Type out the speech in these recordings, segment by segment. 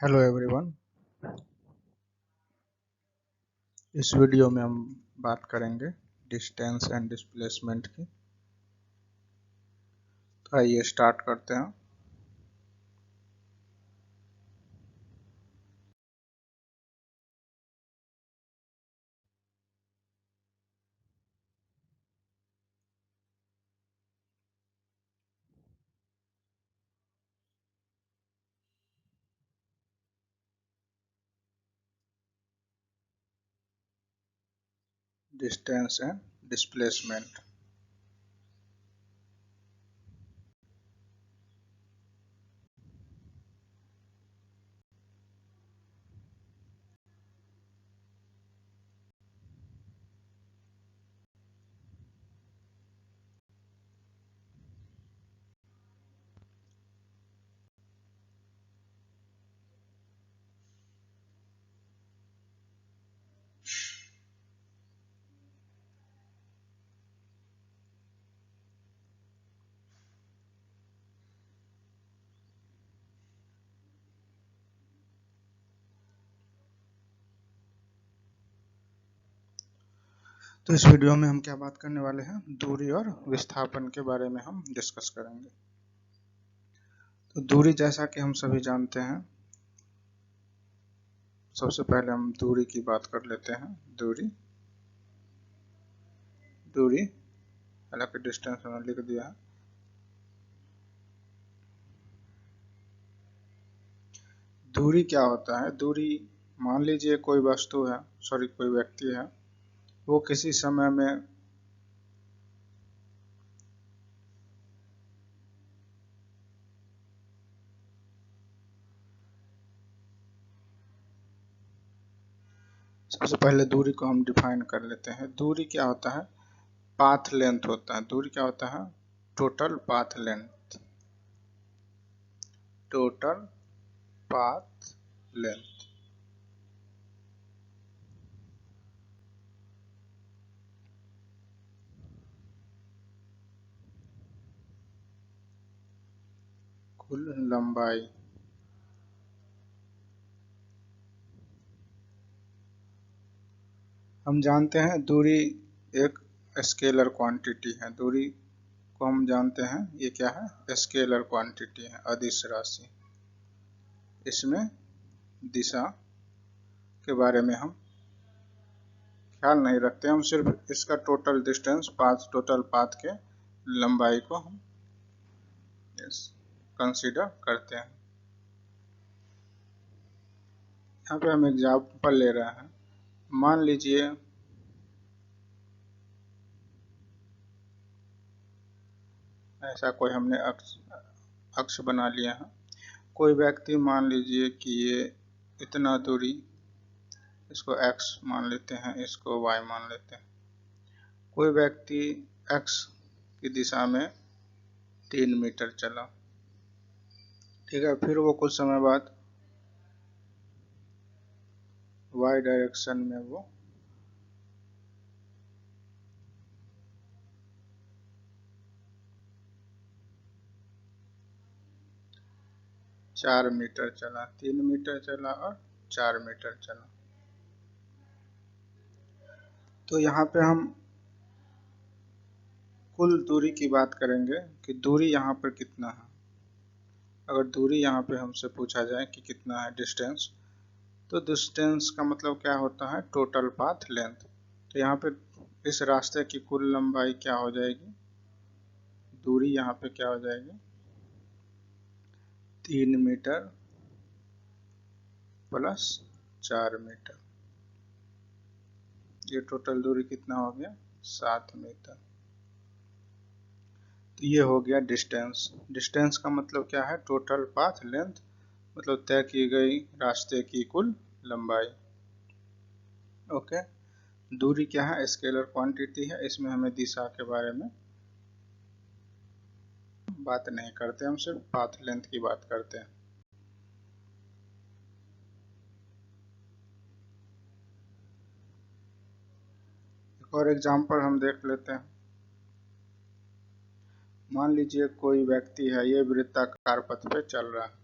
Hello everyone. इस video में हम बात करेंगे डिस्टेंस एंड डिस्प्लेसमेंट की। तो आइए स्टार्ट करते हैं। Distance and displacement. तो इस वीडियो में हम क्या बात करने वाले हैं, दूरी और विस्थापन के बारे में हम डिस्कस करेंगे। तो दूरी जैसा कि हम सभी जानते हैं, सबसे पहले हम दूरी की बात कर लेते हैं। दूरी दूरी हालांकि डिस्टेंस मैंने लिख दिया है। दूरी क्या होता है? दूरी, मान लीजिए कोई वस्तु है, कोई व्यक्ति है, वो किसी समय में सबसे पहले दूरी को हम डिफाइन कर लेते हैं। दूरी क्या होता है? पाथ लेंथ होता है। दूरी क्या होता है? Total path length. Total path length. कुल लंबाई। हम जानते हैं दूरी एक स्केलर क्वांटिटी है। दूरी को हम जानते हैं, ये क्या है? स्केलर क्वांटिटी है, अदिश राशि। इसमें दिशा के बारे में हम ख्याल नहीं रखते, हम सिर्फ इसका टोटल डिस्टेंस, टोटल पाथ के लंबाई को हम कंसीडर करते हैं। यहाँ पे हम एग्जाम्पल ले रहे हैं। मान लीजिए ऐसा कोई हमने अक्ष बना लिया है। कोई व्यक्ति, मान लीजिए कि ये इतना दूरी, इसको x मान लेते हैं, इसको y मान लेते हैं। कोई व्यक्ति x की दिशा में 3 मीटर चला, ठीक है। फिर वो कुछ समय बाद y डायरेक्शन में वो 4 मीटर चला, 3 मीटर चला और 4 मीटर चला। तो यहाँ पे हम कुल दूरी की बात करेंगे कि दूरी यहाँ पर कितना है। अगर दूरी यहाँ पे हमसे पूछा जाए कि कितना है डिस्टेंस, तो डिस्टेंस का मतलब क्या होता है? Total path length. तो यहाँ पे इस रास्ते की कुल लंबाई क्या हो जाएगी? दूरी यहाँ पे क्या हो जाएगी? 3 मीटर प्लस 4 मीटर। ये टोटल दूरी कितना हो गया? 7 मीटर। तो ये हो गया डिस्टेंस। डिस्टेंस का मतलब क्या है? टोटल पाथ लेंथ, मतलब तय की गई रास्ते की कुल लंबाई। ओके। दूरी क्या है? स्केलर क्वांटिटी है। इसमें हमें दिशा के बारे में बात नहीं करते, हम सिर्फ पाथ लेंथ की बात करते हैं। एक और एग्जांपल हम देख लेते हैं। मान लीजिए कोई व्यक्ति है, ये वृत्ताकार पथ पे चल रहा है।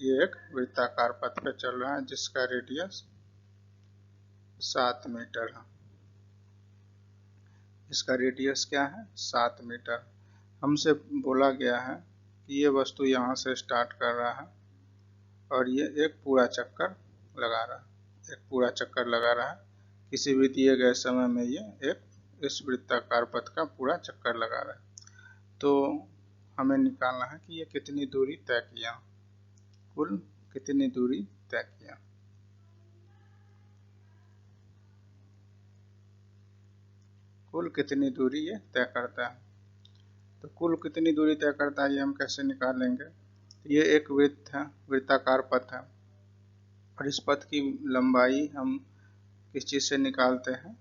ये एक वृत्ताकार पथ पे चल रहा है जिसका रेडियस 7 मीटर है। इसका रेडियस क्या है? 7 मीटर। हमसे बोला गया है कि ये वस्तु यहाँ से स्टार्ट कर रहा है और ये एक पूरा चक्कर लगा रहा है, एक पूरा चक्कर लगा रहा है। किसी भी दिए गए समय में ये एक इस वृत्ताकार पथ का पूरा चक्कर लगा रहा है। तो हमें निकालना है कि ये कितनी दूरी तय किया, कुल कितनी दूरी तय किया। कुल कितनी दूरी ये तय करता है। तो कुल कितनी दूरी तय करता है ये हम कैसे निकालेंगे? ये एक वृत्त है, वृत्ताकार पथ है और इस पथ की लंबाई हम किस चीज से निकालते हैं?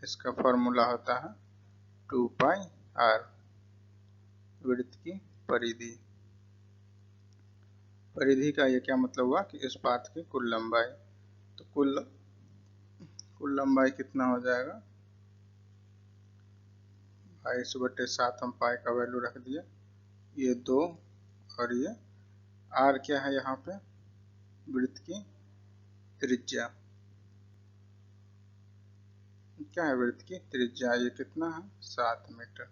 इसका फॉर्मूला होता है 2 पाई r, वृत्त की परिधि। परिधि का ये क्या मतलब हुआ कि इस पाथ की कुल लंबाई। तो कुल लंबाई कितना हो जाएगा? 22/7 हम पाई का वैल्यू रख दिए, ये 2 और ये r क्या है यहाँ पे? वृत्त की त्रिज्या। क्या है वृत्त की त्रिज्या? ये कितना है? 7 मीटर।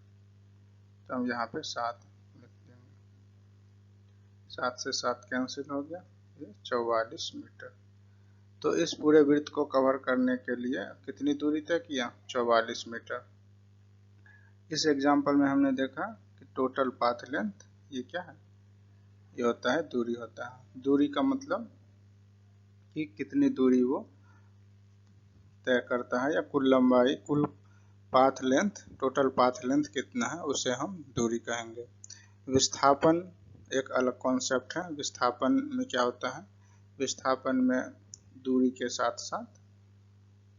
तो हम यहाँ पे 7 लिख देंगे। 7 से 7 कैंसिल हो गया, ये 44 मीटर। तो इस पूरे वृत्त को कवर करने के लिए कितनी दूरी तय किया? 44 मीटर। इस एग्जाम्पल में हमने देखा कि टोटल पाथ लेंथ ये क्या है? ये होता है दूरी होता है। दूरी का मतलब कि कितनी दूरी वो तय करता है, या कुल लंबाई, कुल path length, total path length कितना है उसे हम दूरी कहेंगे। विस्थापन एक अलग कॉन्सेप्ट है। विस्थापन में क्या होता है? विस्थापन में दूरी के साथ साथ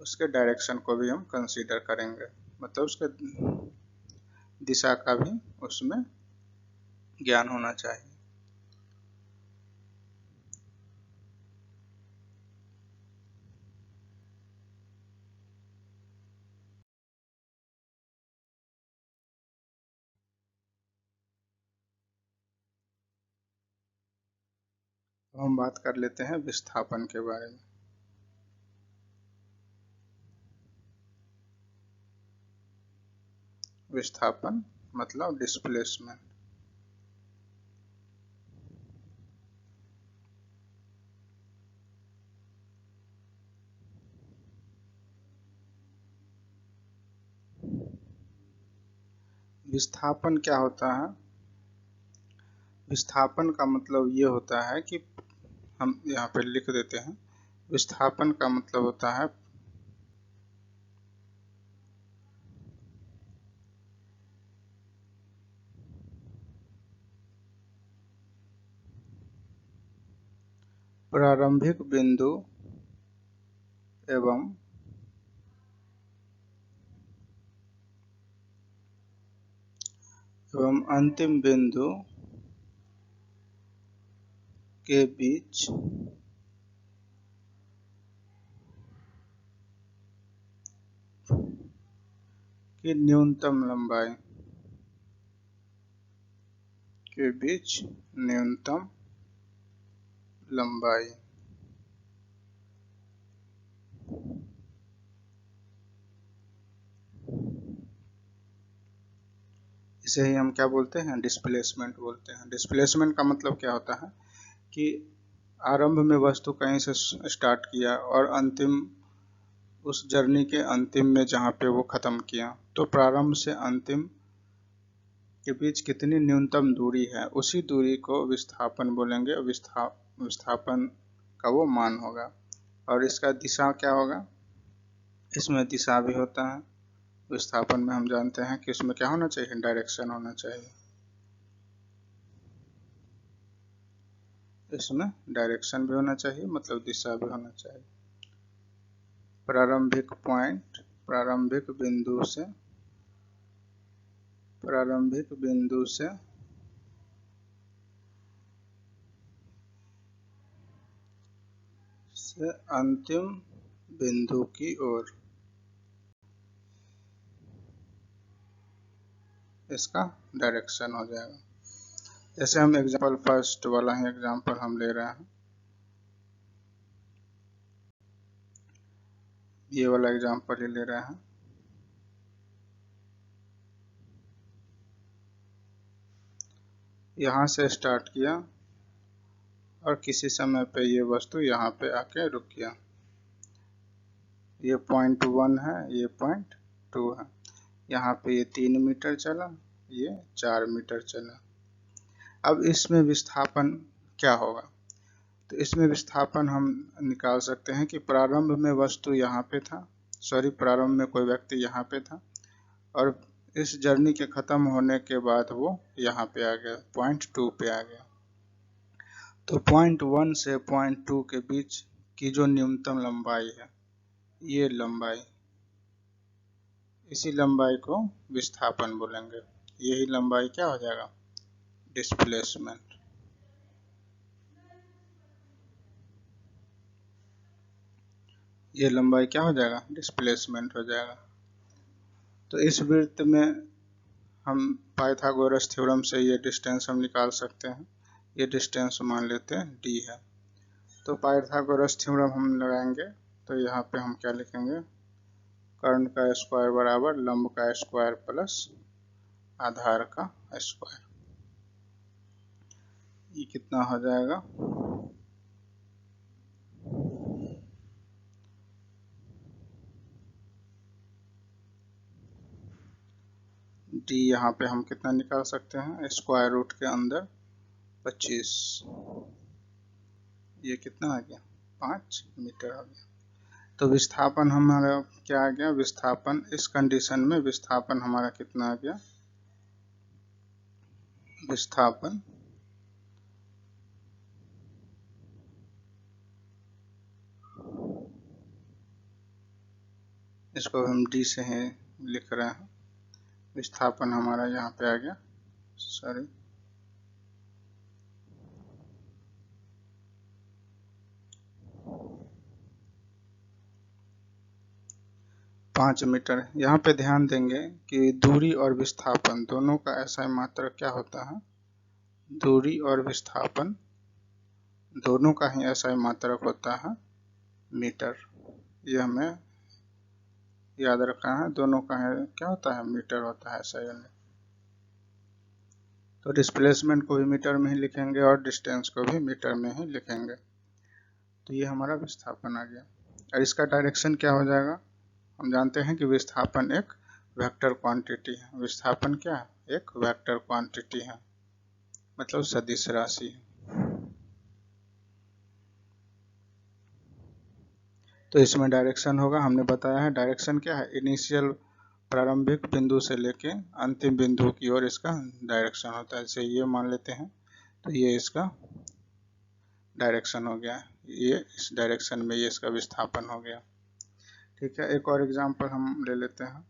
उसके डायरेक्शन को भी हम कंसीडर करेंगे, मतलब उसके दिशा का भी उसमें ज्ञान होना चाहिए। तो हम बात कर लेते हैं विस्थापन के बारे में। विस्थापन मतलब डिस्प्लेसमेंट। विस्थापन क्या होता है? विस्थापन का मतलब ये होता है कि हम यहाँ पे लिख देते हैं। विस्थापन का मतलब होता है प्रारंभिक बिंदु एवं अंतिम बिंदु के बीच की न्यूनतम लंबाई, के बीच न्यूनतम लंबाई। इसे ही हम क्या बोलते हैं? डिस्प्लेसमेंट बोलते हैं। डिस्प्लेसमेंट का मतलब क्या होता है कि आरंभ में वस्तु कहीं से स्टार्ट किया और अंतिम, उस जर्नी के अंतिम में जहाँ पे वो खत्म किया, तो प्रारंभ से अंतिम के बीच कितनी न्यूनतम दूरी है, उसी दूरी को विस्थापन बोलेंगे। विस्थापन का वो मान होगा। और इसका दिशा क्या होगा? इसमें दिशा भी होता है। विस्थापन में हम जानते हैं कि इसमें क्या होना चाहिए? डायरेक्शन होना चाहिए। इसमें डायरेक्शन भी होना चाहिए, मतलब दिशा भी होना चाहिए। प्रारंभिक पॉइंट, प्रारंभिक बिंदु से अंतिम बिंदु की ओर इसका डायरेक्शन हो जाएगा। जैसे हम एग्जाम्पल फर्स्ट वाला ही एग्जाम्पल हम ले रहे हैं, ये वाला एग्जाम्पल ही ले रहे हैं। यहाँ से स्टार्ट किया और किसी समय पे ये वस्तु यहाँ पे आके रुक गया। ये पॉइंट 1 है, ये पॉइंट 2 है। यहाँ पे ये 3 मीटर चला, ये 4 मीटर चला। अब इसमें विस्थापन क्या होगा? तो इसमें विस्थापन हम निकाल सकते हैं कि प्रारंभ में वस्तु यहाँ पे था, प्रारंभ में कोई व्यक्ति यहाँ पे था और इस जर्नी के खत्म होने के बाद वो यहाँ पे आ गया, पॉइंट 2 पे आ गया। तो पॉइंट 1 से पॉइंट 2 के बीच की जो न्यूनतम लंबाई है, ये लंबाई, इसी लंबाई को विस्थापन बोलेंगे। यही लंबाई क्या हो जाएगा? डिस्प्लेसमेंट। ये लंबाई क्या हो जाएगा? डिस्प्लेसमेंट हो जाएगा। तो इस वृत्त में हम पाइथागोरस थ्योरम से ये डिस्टेंस हम निकाल सकते हैं। ये डिस्टेंस मान लेते हैं d है। तो पाइथागोरस थ्योरम हम लगाएंगे तो यहाँ पे हम क्या लिखेंगे? कर्ण का स्क्वायर बराबर लंब का स्क्वायर प्लस आधार का स्क्वायर। ये कितना हो जाएगा? d यहाँ पे हम कितना निकाल सकते हैं? स्क्वायर रूट के अंदर 25। ये कितना आ गया? 5 मीटर आ गया। तो विस्थापन हमारा क्या आ गया? विस्थापन इस कंडीशन में विस्थापन हमारा कितना आ गया? विस्थापन इसको हम d से ही लिख रहे हैं। विस्थापन हमारा यहाँ पे आ गया, 5 मीटर। यहाँ पे ध्यान देंगे कि दूरी और विस्थापन दोनों का ऐसा मात्रक क्या होता है? दूरी और विस्थापन दोनों का ही ऐसा मात्रक होता है मीटर। ये हमें याद रखना है। दोनों का है क्या होता है? मीटर होता है। ऐसा यानी तो डिस्प्लेसमेंट को भी मीटर में ही लिखेंगे और डिस्टेंस को भी मीटर में ही लिखेंगे। तो ये हमारा विस्थापन आ गया। और इसका डायरेक्शन क्या हो जाएगा? हम जानते हैं कि विस्थापन एक वेक्टर क्वांटिटी है। विस्थापन क्या है? एक वेक्टर क्वांटिटी है, मतलब सदिश राशि है। तो इसमें डायरेक्शन होगा, हमने बताया है। डायरेक्शन क्या है? इनिशियल प्रारंभिक बिंदु से लेके अंतिम बिंदु की ओर इसका डायरेक्शन होता है। जैसे ये मान लेते हैं तो ये इसका डायरेक्शन हो गया, ये इस डायरेक्शन में ये इसका विस्थापन हो गया। ठीक है, एक और एग्जांपल हम ले लेते हैं।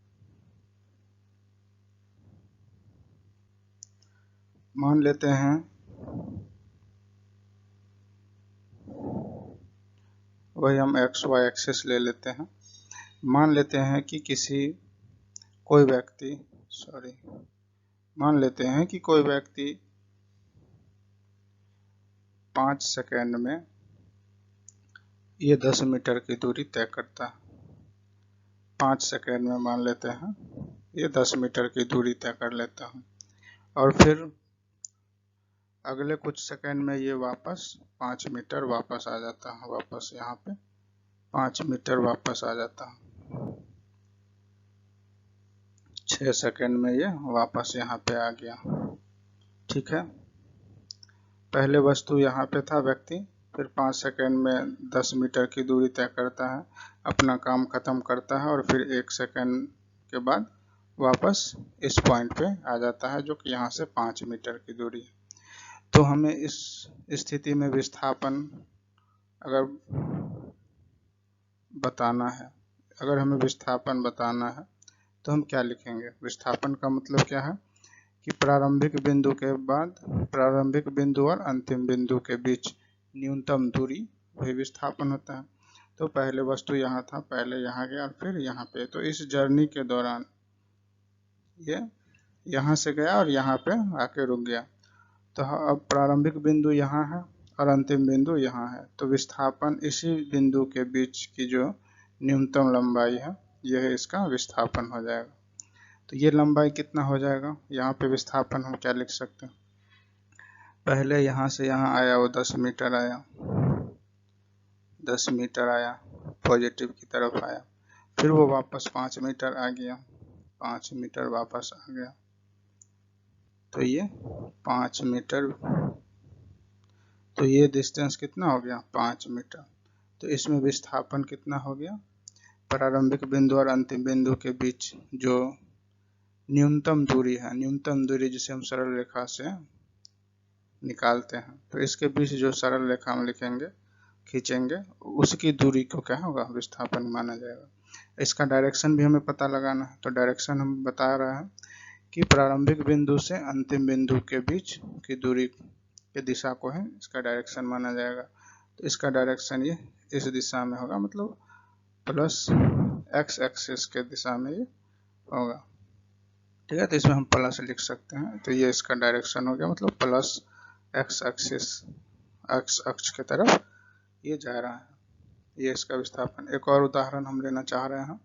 मान लेते हैं वही हम एक्स वाई एक्सिस ले लेते हैं। मान लेते हैं कि कोई व्यक्ति मान लेते हैं कि कोई व्यक्ति 5 सेकेंड में ये 10 मीटर की दूरी तय करता है। 5 सेकेंड में मान लेते हैं ये 10 मीटर की दूरी तय कर लेता हूँ और फिर अगले कुछ सेकेंड में ये वापस 5 मीटर वापस आ जाता है। वापस यहाँ पे 5 मीटर वापस आ जाता है। 6 सेकेंड में ये वापस यहाँ पे आ गया। ठीक है, पहले वस्तु यहाँ पे था व्यक्ति, फिर 5 सेकेंड में 10 मीटर की दूरी तय करता है, अपना काम खत्म करता है और फिर 1 सेकेंड के बाद वापस इस पॉइंट पे आ जाता है जो कि यहाँ से 5 मीटर की दूरी है। तो हमें इस स्थिति में विस्थापन अगर बताना है, अगर हमें विस्थापन बताना है तो हम क्या लिखेंगे? विस्थापन का मतलब क्या है कि प्रारंभिक बिंदु के बाद प्रारंभिक बिंदु और अंतिम बिंदु के बीच न्यूनतम दूरी वही विस्थापन होता है। तो पहले वस्तु यहाँ था, पहले यहाँ गया और फिर यहाँ पे, तो इस जर्नी के दौरान ये यहाँ से गया और यहाँ पे आके रुक गया। तो अब प्रारंभिक बिंदु यहाँ है और अंतिम बिंदु यहाँ है, तो विस्थापन इसी बिंदु के बीच की जो न्यूनतम लंबाई है यह इसका विस्थापन हो जाएगा। तो ये लंबाई कितना हो जाएगा, यहाँ पे विस्थापन हम क्या लिख सकते हैं, पहले यहाँ से यहाँ आया वो 10 मीटर आया, 10 मीटर आया, पॉजिटिव की तरफ आया, फिर वो वापस 5 मीटर आ गया, 5 मीटर वापस आ गया, तो ये 5 मीटर, तो ये डिस्टेंस कितना हो गया 5 मीटर। तो इसमें विस्थापन कितना हो गया, प्रारंभिक बिंदु और अंतिम बिंदु के बीच जो न्यूनतम दूरी है, न्यूनतम दूरी जिसे हम सरल रेखा से निकालते हैं, तो इसके बीच जो सरल रेखा हम लिखेंगे खींचेंगे उसकी दूरी को क्या होगा, विस्थापन माना जाएगा। इसका डायरेक्शन भी हमें पता लगाना है, तो डायरेक्शन हम बता रहे हैं कि प्रारंभिक बिंदु से अंतिम बिंदु के बीच की दूरी के दिशा को है इसका डायरेक्शन माना जाएगा। तो इसका डायरेक्शन ये इस दिशा में होगा, मतलब प्लस एक्स एक्सिस के दिशा में ये होगा, ठीक है। तो इसमें हम प्लस लिख सकते हैं, तो ये इसका डायरेक्शन हो गया, मतलब प्लस एक्स एक्सिस, एक्स अक्ष की तरफ ये जा रहा है, ये इसका विस्थापन। एक और उदाहरण हम लेना चाह रहे हैं,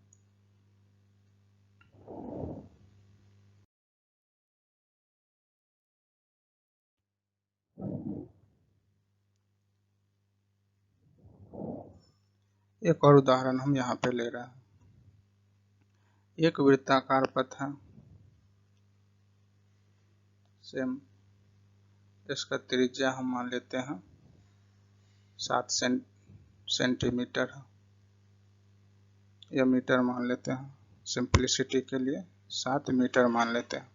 एक और उदाहरण हम यहाँ पे ले रहे हैं। एक वृत्ताकार पथ है, सेम, इसका त्रिज्या हम मान लेते हैं 7 सेंटीमीटर है, या मीटर मान लेते हैं, सिंपलिसिटी के लिए 7 मीटर मान लेते हैं।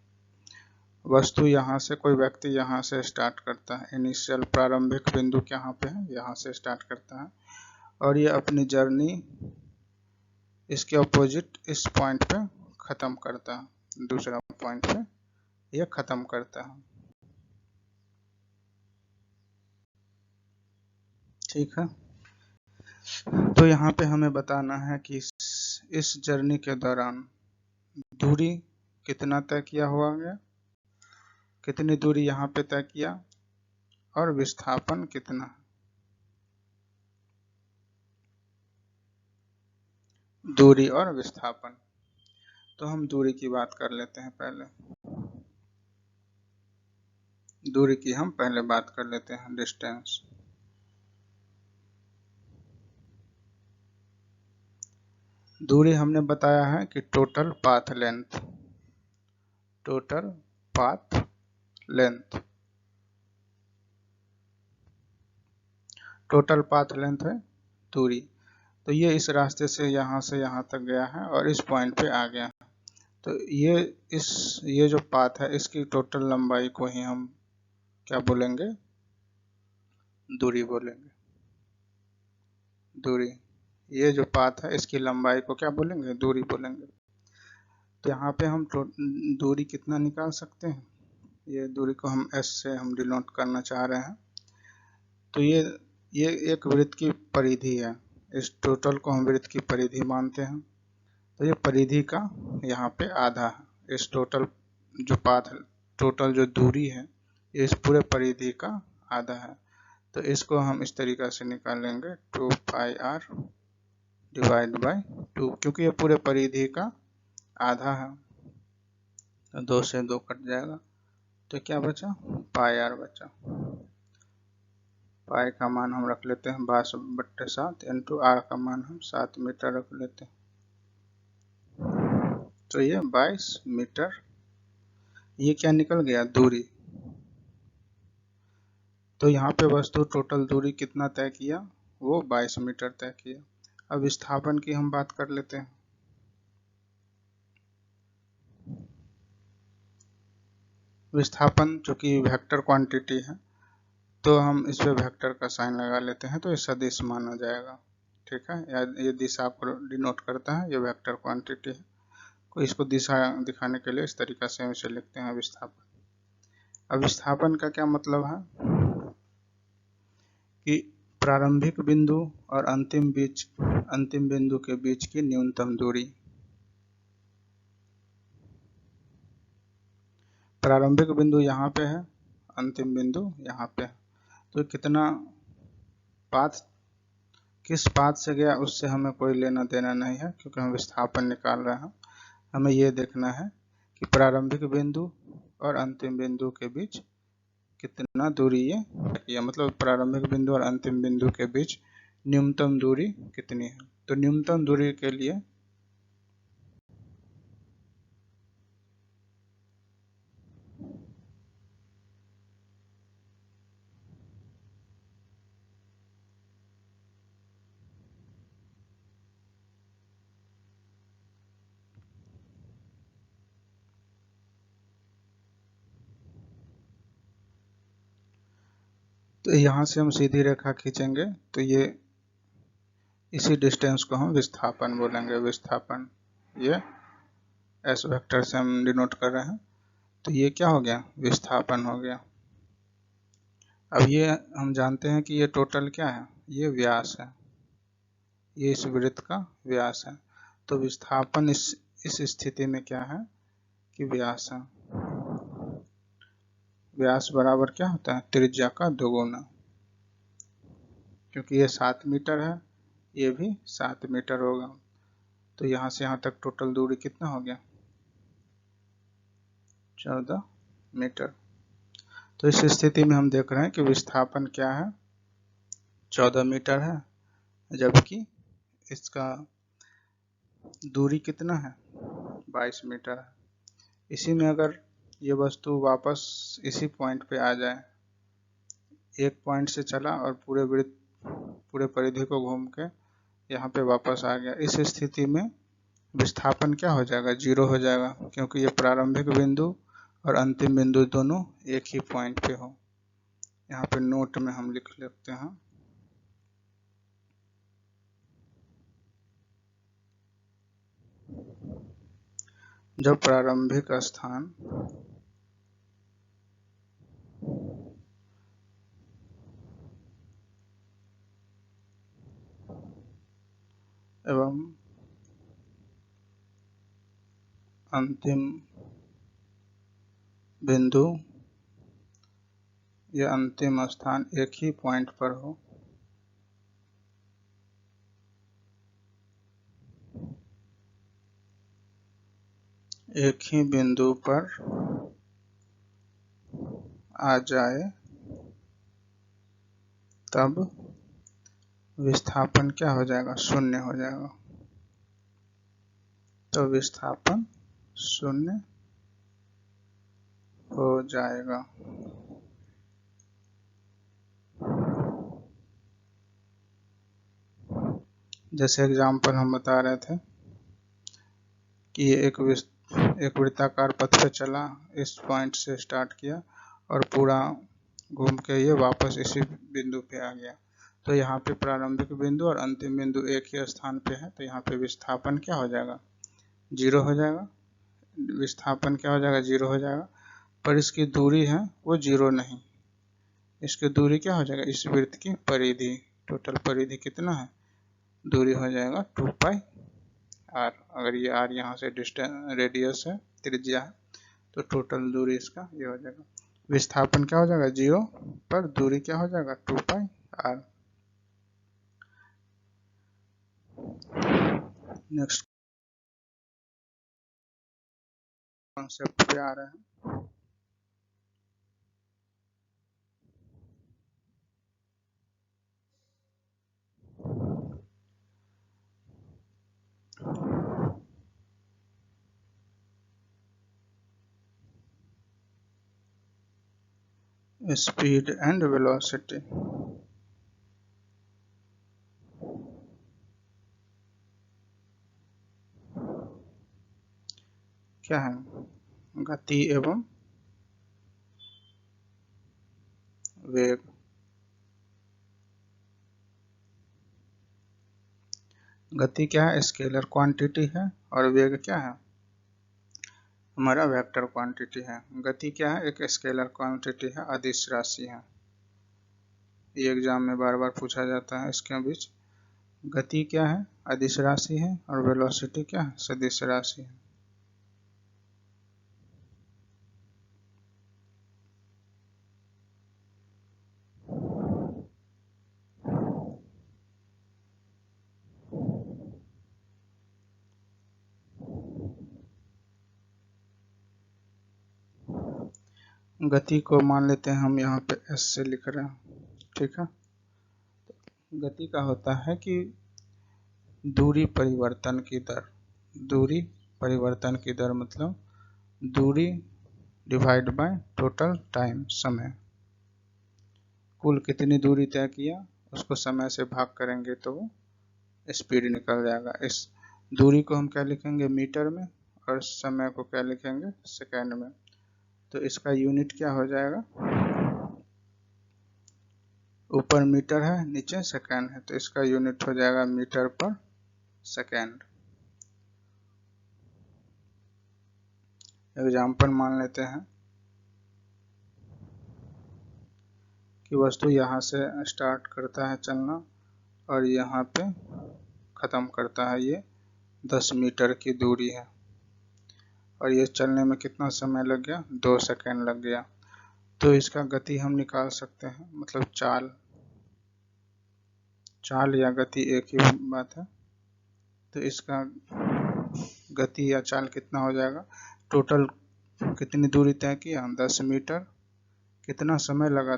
वस्तु यहाँ से, कोई व्यक्ति यहाँ से स्टार्ट करता है, इनिशियल प्रारंभिक बिंदु कहाँ पे है, यहाँ से स्टार्ट करता है, और ये अपनी जर्नी इसके अपोजिट इस पॉइंट पे ख़त्म करता है, दूसरा पॉइंट पे ये ख़त्म करता है, ठीक है। तो यहाँ पे हमें बताना है कि इस जर्नी के दौरान दूरी कितना तय किया हुआ है, कितनी दूरी यहाँ पे तय किया, और विस्थापन कितना, दूरी और विस्थापन। तो हम दूरी की बात कर लेते हैं, पहले दूरी की हम पहले बात कर लेते हैं, डिस्टेंस। दूरी हमने बताया है कि total path length, total path length, total path length है दूरी। तो ये इस रास्ते से यहाँ तक गया है और इस पॉइंट पे आ गया है, तो ये जो पाथ है इसकी टोटल लंबाई को ही हम क्या बोलेंगे, दूरी बोलेंगे, दूरी। ये जो पाथ है इसकी लंबाई को क्या बोलेंगे, दूरी बोलेंगे। तो यहाँ पे हम दूरी कितना निकाल सकते हैं, ये दूरी को हम s से हम डिनोट करना चाह रहे हैं। तो ये एक वृत्त की परिधि है, इस टोटल को हम वृत्त की परिधि मानते हैं। तो ये परिधि का यहाँ पे आधा है, इस टोटल जो पाथ, टोटल जो दूरी है ये इस पूरे परिधि का आधा है। तो इसको हम इस तरीका से निकालेंगे 2πr डिवाइड बाय 2, क्योंकि ये पूरे परिधि का आधा है, तो 2 से 2 कट जाएगा, तो क्या बचा, πr बचा। पाई का मान हम रख लेते हैं 22/7 इंटू आर का मान हम 7 मीटर रख लेते हैं, तो ये 22 मीटर, ये क्या निकल गया, दूरी। तो यहाँ पे वस्तु टोटल दूरी कितना तय किया, वो 22 मीटर तय किया। अब विस्थापन की हम बात कर लेते हैं। विस्थापन चूंकि वेक्टर क्वांटिटी है तो हम इस पे वेक्टर का साइन लगा लेते हैं, तो ये सदिश माना जाएगा, ठीक है। या ये दिशा को डिनोट करता है, ये वेक्टर क्वांटिटी है, तो इसको दिशा दिखाने के लिए इस तरीका से हम इसे लिखते हैं विस्थापन। अब विस्थापन का क्या मतलब है कि प्रारंभिक बिंदु और अंतिम बिंदु के बीच की न्यूनतम दूरी। प्रारंभिक बिंदु यहाँ पे है, अंतिम बिंदु यहाँ पे। तो कितना पाथ, किस पाथ से गया उससे हमें कोई लेना देना नहीं है, क्योंकि हम विस्थापन निकाल रहे हैं। हमें ये देखना है कि प्रारंभिक बिंदु और अंतिम बिंदु के बीच कितना दूरी ये मतलब प्रारंभिक बिंदु और अंतिम बिंदु के बीच न्यूनतम दूरी कितनी है। तो न्यूनतम दूरी के लिए तो यहाँ से हम सीधी रेखा खींचेंगे तो ये इसी डिस्टेंस को हम विस्थापन बोलेंगे। विस्थापन ये एस वेक्टर से हम डिनोट कर रहे हैं। तो ये क्या हो गया, विस्थापन हो गया। अब ये हम जानते हैं कि ये टोटल क्या है, ये व्यास है, ये इस वृत्त का व्यास है। तो विस्थापन इस स्थिति में क्या है कि व्यास है। व्यास बराबर क्या होता है, त्रिज्या का दोगुना। क्योंकि ये 7 मीटर है, ये भी 7 मीटर होगा। तो यहाँ से यहाँ तक टोटल दूरी कितना हो गया, 14 मीटर। तो इस स्थिति में हम देख रहे हैं कि विस्थापन क्या है, 14 मीटर है, जबकि इसका दूरी कितना है, 22 मीटर है। इसी में अगर ये वस्तु वापस इसी पॉइंट पे आ जाए, एक पॉइंट से चला और पूरे वृत्त, पूरे परिधि को घूम के यहाँ पे वापस आ गया, इस स्थिति में विस्थापन क्या हो जाएगा, 0 हो जाएगा। क्योंकि ये प्रारंभिक बिंदु और अंतिम बिंदु दोनों एक ही पॉइंट पे हो। यहाँ पे नोट में हम लिख लेते हैं, जब प्रारंभिक स्थान एवं अंतिम बिंदु या अंतिम स्थान एक ही पॉइंट पर हो, एक ही बिंदु पर आ जाए, तब विस्थापन क्या हो जाएगा, 0 हो जाएगा। तो विस्थापन 0 हो जाएगा। जैसे एग्जाम्पल हम बता रहे थे कि ये एक वृत्ताकार पथ पे चला, इस पॉइंट से स्टार्ट किया और पूरा घूम के ये वापस इसी बिंदु पे आ गया। तो यहाँ पे प्रारंभिक बिंदु और अंतिम बिंदु एक ही स्थान पे है, तो यहाँ पे विस्थापन क्या हो जाएगा, 0 हो जाएगा। विस्थापन क्या हो जाएगा, 0 हो जाएगा। पर इसकी दूरी है वो 0 नहीं, इसकी दूरी क्या हो जाएगा, इस वृत्त की परिधि, टोटल परिधि कितना है, दूरी हो जाएगा 2 पाई आर। अगर ये आर यहाँ से डिस्टेंस रेडियस है, त्रिज्या है, तो टोटल दूरी इसका ये हो जाएगा। विस्थापन क्या हो जाएगा, 0, पर दूरी क्या हो जाएगा, 2 पाई आर। नेक्स्ट कॉन्सेप्ट पे आ रहे हैं। Speed and velocity. क्या है, गति एवं वेग। गति क्या है, स्केलर क्वांटिटी है, और वेग क्या है, हमारा वेक्टर क्वांटिटी है। गति क्या है, एक स्केलर क्वांटिटी है, अदिश राशि है। ये एग्जाम में बार बार पूछा जाता है इसके बीच। गति क्या है, अदिश राशि है, और वेलोसिटी क्या है, सदिश राशि है। गति को मान लेते हैं हम यहाँ पे s से लिख रहे हैं, ठीक है। गति का होता है कि दूरी परिवर्तन की दर, दूरी परिवर्तन की दर मतलब दूरी डिवाइड बाय टोटल टाइम, समय। कुल कितनी दूरी तय किया उसको समय से भाग करेंगे तो वो स्पीड निकल जाएगा। इस दूरी को हम क्या लिखेंगे, मीटर में, और समय को क्या लिखेंगे, सेकेंड में। तो इसका यूनिट क्या हो जाएगा, ऊपर मीटर है नीचे सेकेंड है, तो इसका यूनिट हो जाएगा मीटर पर सेकेंड। एग्जाम्पल मान लेते हैं कि वस्तु यहाँ से स्टार्ट करता है चलना और यहाँ पे ख़त्म करता है, ये 10 मीटर की दूरी है और ये चलने में कितना समय लग गया, 2 सेकेंड लग गया। तो इसका गति हम निकाल सकते हैं, मतलब चाल, चाल या गति एक ही बात है। तो इसका गति या चाल कितना हो जाएगा, टोटल कितनी दूरी तय किया, 10 मीटर, कितना समय लगा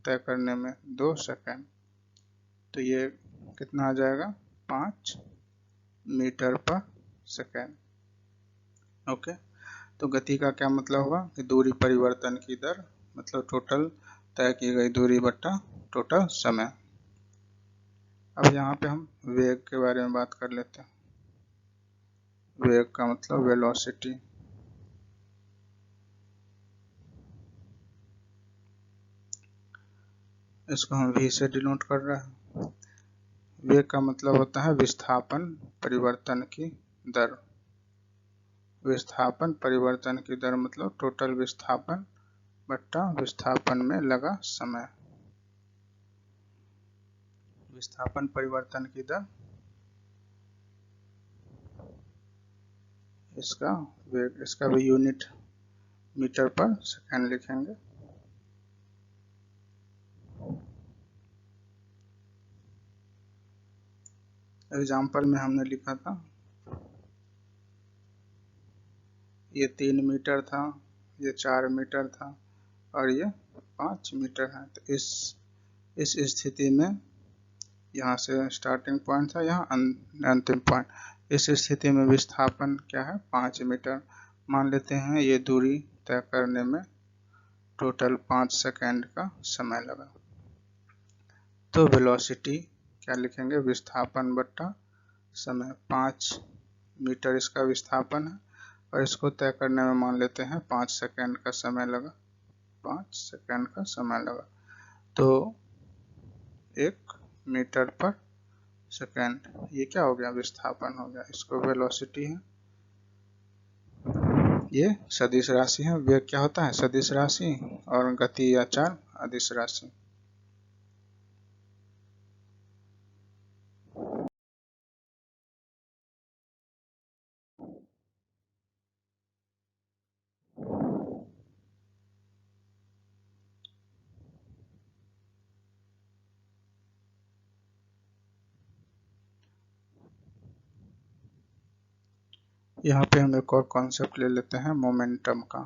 तय करने में, 2 सेकेंड। तो ये कितना आ जाएगा, 5 मीटर पर सेकेंड। ओके, तो गति का क्या मतलब हुआ कि दूरी परिवर्तन की दर, मतलब टोटल तय की गई दूरी बट्टा टोटल समय। अब यहाँ पे हम वेग के बारे में बात कर लेते हैं। वेग का मतलब वेलोसिटी। इसको हम v से डिनोट कर रहे हैं। वेग का मतलब होता है विस्थापन परिवर्तन की दर। विस्थापन परिवर्तन की दर मतलब टोटल विस्थापन बट्टा विस्थापन में लगा समय। विस्थापन परिवर्तन की दर, इसका वेग, इसका भी यूनिट मीटर पर सेकेंड लिखेंगे। एग्जाम्पल में हमने लिखा था ये 3 मीटर था, ये 4 मीटर था और ये 5 मीटर है। तो इस स्थिति में यहाँ से स्टार्टिंग पॉइंट था, यहाँ अंतिम पॉइंट, इस स्थिति में विस्थापन क्या है, 5 मीटर। मान लेते हैं ये दूरी तय करने में टोटल 5 सेकेंड का समय लगा। तो वेलोसिटी क्या लिखेंगे, विस्थापन बट्टा समय। 5 मीटर इसका विस्थापन है और इसको तय करने में मान लेते हैं 5 सेकेंड का समय लगा, 5 सेकेंड का समय लगा। तो 1 मीटर पर सेकेंड, ये क्या हो गया, विस्थापन हो गया, इसको वेलोसिटी है। ये सदिश राशि है। वेग क्या होता है, सदिश राशि, और गति या चाल अदिश राशि। यहाँ पे हम एक और कॉन्सेप्ट ले लेते हैं मोमेंटम का।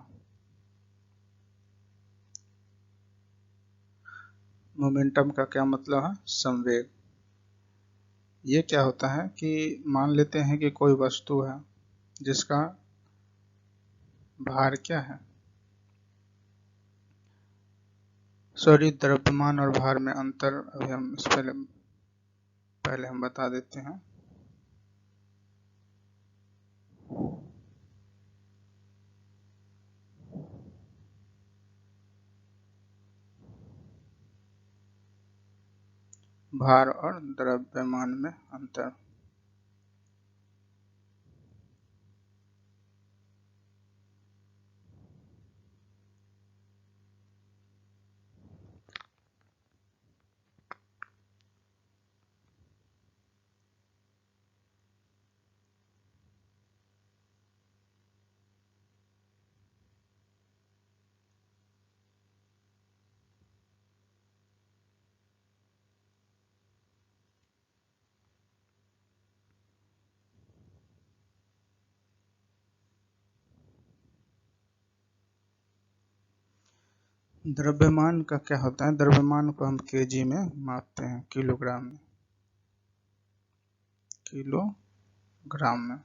मोमेंटम का क्या मतलब है, संवेग। ये क्या होता है कि मान लेते हैं कि कोई वस्तु है जिसका भार क्या है, सॉरी, द्रव्यमान और भार में अंतर अभी हम इस पहले हम बता देते हैं। भार और द्रव्यमान में अंतर। द्रव्यमान का क्या होता है? द्रव्यमान को हम केजी में मापते हैं, किलोग्राम में, किलोग्राम में।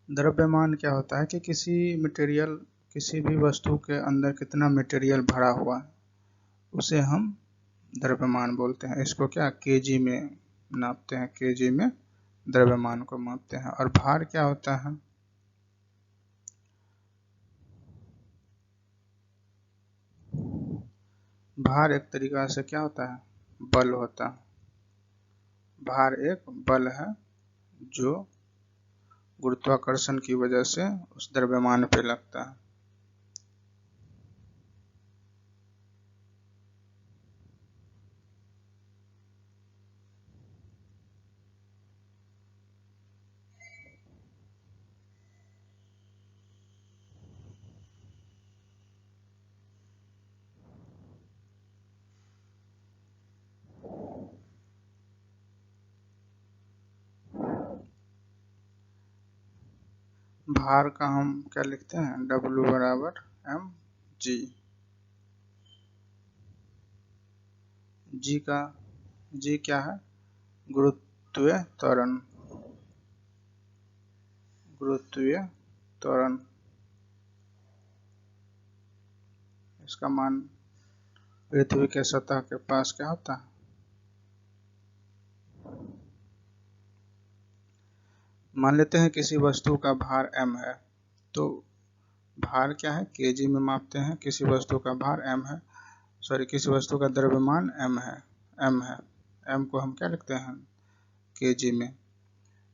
द्रव्यमान क्या होता है कि किसी भी वस्तु के अंदर कितना मटेरियल भरा हुआ है उसे हम द्रव्यमान बोलते हैं। इसको क्या केजी में नापते हैं, केजी में द्रव्यमान को मापते हैं। और भार क्या होता है? भार एक तरीका से क्या होता है? बल होता है। भार एक बल है जो गुरुत्वाकर्षण की वजह से उस द्रव्यमान पे लगता है। भार का हम क्या लिखते हैं? W बराबर mg। जी क्या है? गुरुत्वीय त्वरण। गुरुत्वीय त्वरण, इसका मान पृथ्वी के सतह के पास क्या होता है? मान लेते हैं किसी वस्तु का भार m है, तो भार क्या है? केजी में मापते हैं। किसी वस्तु का भार m है, किसी वस्तु का द्रव्यमान m है, m को हम क्या लिखते हैं? केजी में।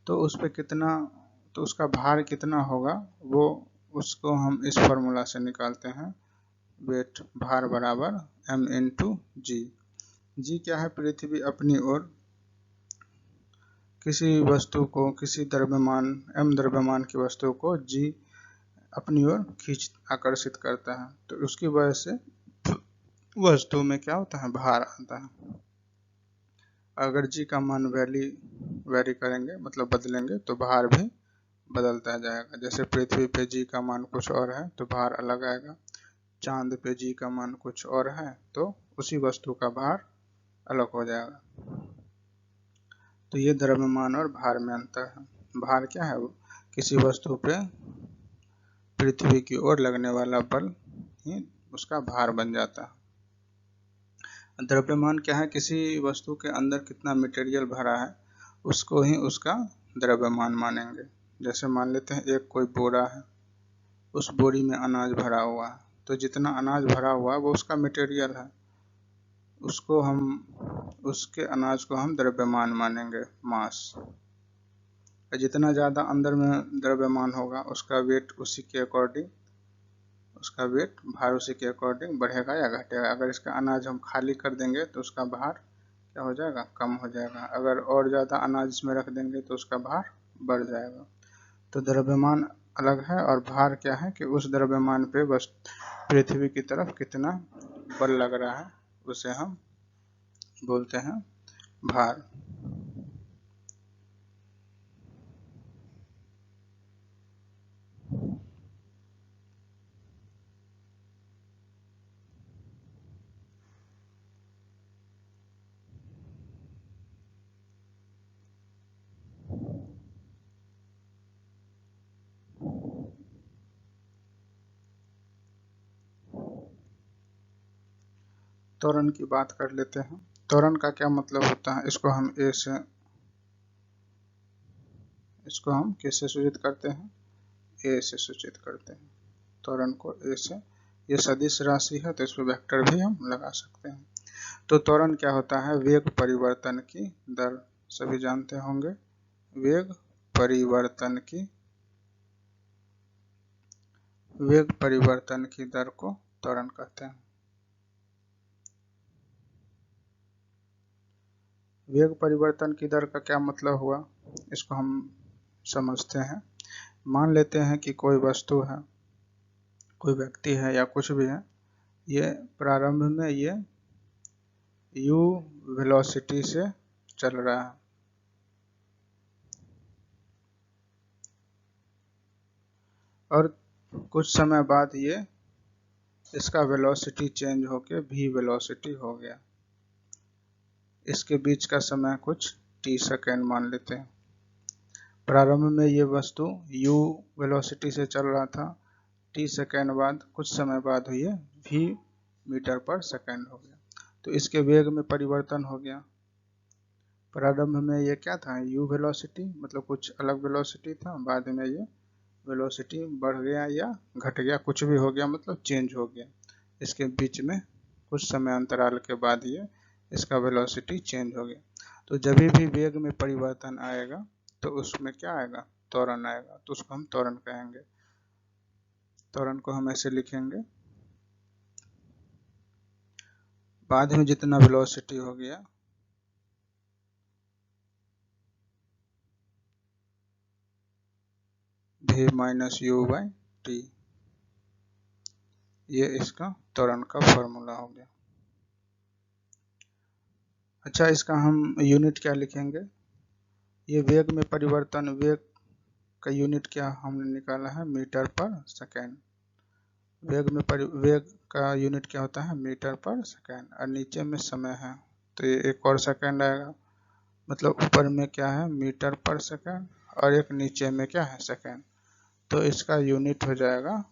तो उस पे कितना, तो उसका भार कितना होगा वो, उसको हम इस फॉर्मूला से निकालते हैं। वेट, भार बराबर m इंटू जी। जी क्या है? पृथ्वी अपनी ओर किसी वस्तु को, किसी द्रव्यमान m द्रव्यमान की वस्तु को जी अपनी ओर आकर्षित करता है, तो उसकी वजह से वस्तु में क्या होता है? भार आता है। अगर जी का मान वेरी करेंगे, मतलब बदलेंगे, तो भार भी बदलता जाएगा। जैसे पृथ्वी पे जी का मान कुछ और है तो भार अलग आएगा, चांद पे जी का मान कुछ और है तो उसी वस्तु का भार अलग हो जाएगा। तो ये द्रव्यमान और भार में अंतर है। भार क्या है? किसी वस्तु पे पृथ्वी की ओर लगने वाला बल ही उसका भार बन जाता है। द्रव्यमान क्या है? किसी वस्तु के अंदर कितना मटेरियल भरा है उसको ही उसका द्रव्यमान मानेंगे। जैसे मान लेते हैं एक कोई बोरा है, उस बोरी में अनाज भरा हुआ है, तो जितना अनाज भरा हुआ है वो उसका मटेरियल है, उसको हम, उसके अनाज को हम द्रव्यमान मानेंगे, मास। जितना ज़्यादा अंदर में द्रव्यमान होगा उसका वेट उसी के अकॉर्डिंग, उसका वेट भार उसी के अकॉर्डिंग बढ़ेगा या घटेगा। अगर इसका अनाज हम खाली कर देंगे तो उसका भार क्या हो जाएगा? कम हो जाएगा। अगर और ज़्यादा अनाज इसमें रख देंगे तो उसका भार बढ़ जाएगा। तो द्रव्यमान अलग है और भार क्या है कि उस द्रव्यमान पे बस पृथ्वी की तरफ कितना बल लग रहा है उसे हम बोलते हैं भार। त्वरण की बात कर लेते हैं। त्वरण का क्या मतलब होता है? इसको हम किससे सूचित करते हैं? ए से सूचित करते हैं त्वरण को, ए से। ये सदिश राशि है तो इस पर वेक्टर भी हम लगा सकते हैं। तो त्वरण क्या होता है? वेग परिवर्तन की दर, सभी जानते होंगे। वेग परिवर्तन की दर को त्वरण कहते हैं। वेग परिवर्तन की दर का क्या मतलब हुआ, इसको हम समझते हैं। मान लेते हैं कि कोई वस्तु है, कोई व्यक्ति है या कुछ भी है, ये प्रारंभ में ये u वेलोसिटी से चल रहा है, और कुछ समय बाद ये इसका वेलोसिटी चेंज होके v वेलोसिटी हो गया। इसके बीच का समय कुछ t सेकेंड मान लेते हैं। प्रारंभ में ये वस्तु u वेलोसिटी से चल रहा था, t सेकेंड बाद कुछ समय बाद हुई v मीटर पर सेकेंड हो गया, तो इसके वेग में परिवर्तन हो गया। प्रारंभ में ये क्या था, u वेलोसिटी, मतलब कुछ अलग वेलोसिटी था, बाद में ये वेलोसिटी बढ़ गया या घट गया, कुछ भी हो गया, मतलब चेंज हो गया। इसके बीच में कुछ समय अंतराल के बाद ये इसका वेलोसिटी चेंज हो गया। तो जब भी वेग में परिवर्तन आएगा तो उसमें क्या आएगा, त्वरण आएगा, तो उसको हम त्वरण कहेंगे। त्वरण को हम ऐसे लिखेंगे, बाद में जितना वेलोसिटी हो गया v minus u by T, ये इसका त्वरण का फॉर्मूला हो गया। अच्छा, इसका हम यूनिट क्या लिखेंगे, ये वेग में परिवर्तन, वेग का यूनिट क्या हमने निकाला है, मीटर पर सेकेंड। वेग का यूनिट क्या होता है, मीटर पर सेकेंड, और नीचे में समय है तो ये एक और सेकेंड आएगा, मतलब ऊपर में क्या है मीटर पर सेकेंड और एक नीचे में क्या है सेकेंड, तो इसका यूनिट हो जाएगा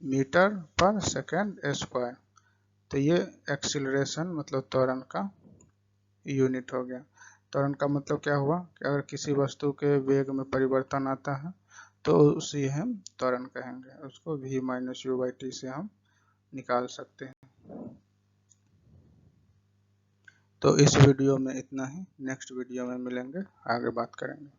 मीटर पर सेकेंड स्क्वायर। तो ये एक्सीलरेशन मतलब त्वरण का यूनिट हो गया। त्वरण का मतलब क्या हुआ कि अगर किसी वस्तु के वेग में परिवर्तन आता है तो उसी हम त्वरण कहेंगे, उसको v minus you by T से हम निकाल सकते हैं। तो इस वीडियो में इतना ही, नेक्स्ट वीडियो में मिलेंगे, आगे बात करेंगे।